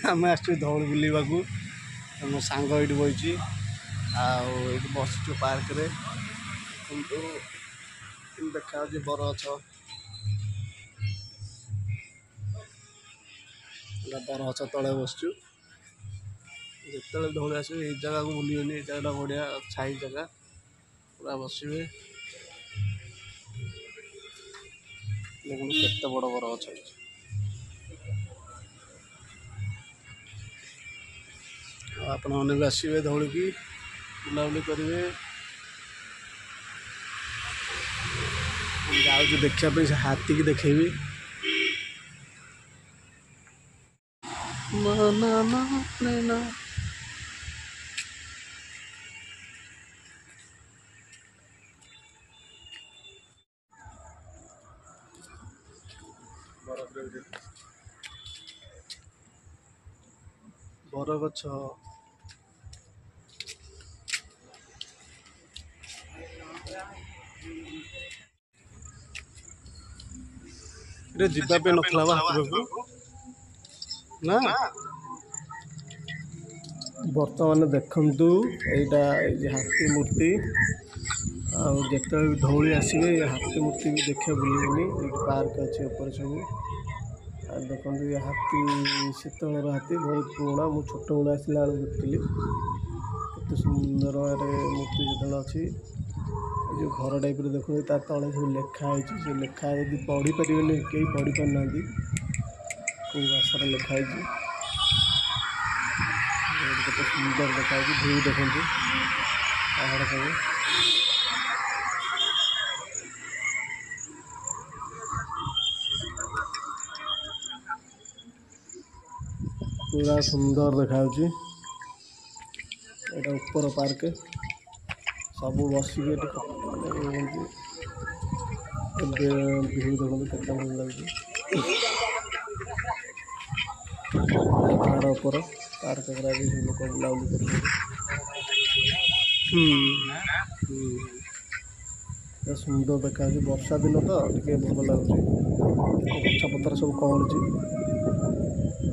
आम आस धौल बुलवा मो सांग ये बही आठ बसचु पार्क रे देखा बरगछ बरगछ तले बसचु जिते धौल आस जगह को बुलवेनि जगह बढ़िया छाई जगह पूरा बसवे देखो केते बड़ बरगछ आपण मैंने भी आसवे धौल की बुलाबुली करेंगे जाऊँ देखापी से हाथी की देखेबी बरगछ जीवापे नखला ना बर्तमान देखु यहाँ हाथी मूर्ति आते धौली आसवे हाथी मूर्ति भी देखा बुलवेनि पार्क अच्छे ऊपर सब देखो ये हाथी शीतल हाथी बहुत पुराना मु छोट बेला आसला देखी केते सुंदर मूर्ति जो अच्छी जो घर टाइप देखो तले सब लिखाई से लिखा यदि पढ़ी पारे कई पढ़ी पारना कौ भाषा लिखाई केते सुंदर देखा भ्यू देखो पहाड़ सब पूरा सुंदर देखा ऊपर पार्क सब बसिक भ्यू देखो केते भल लगे पहाड़ ऊपर पार्क लोक बुलाबुली कर सुंदर देखा वर्षा दिन तो टे भल लगुच गछपतर सब कौड़ी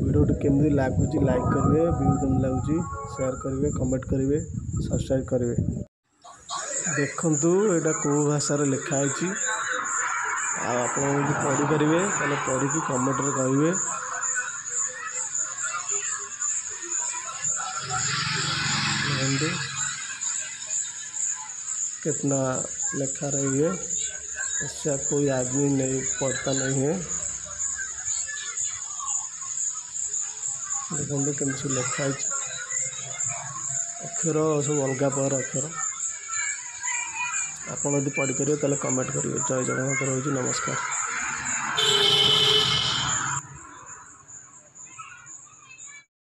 वीडियो केमती लगुच लाइक करेंगे व्यू केमती लगुच शेयर करेंगे कमेंट करेंगे सब्सक्राइब करेंगे देखु यहाँ कौ भाषा लिखाई आप पढ़ी पारे पढ़ी कमेंट करेंगे कितना लिखा रही है इससे कोई आदमी नहीं पढ़ता नहीं है देखो केमती लिखाई अक्षर सब अलग प्रकार अक्षर आप पढ़ी पारे कमेंट करेंगे जय जगन्नाथ रही नमस्कार।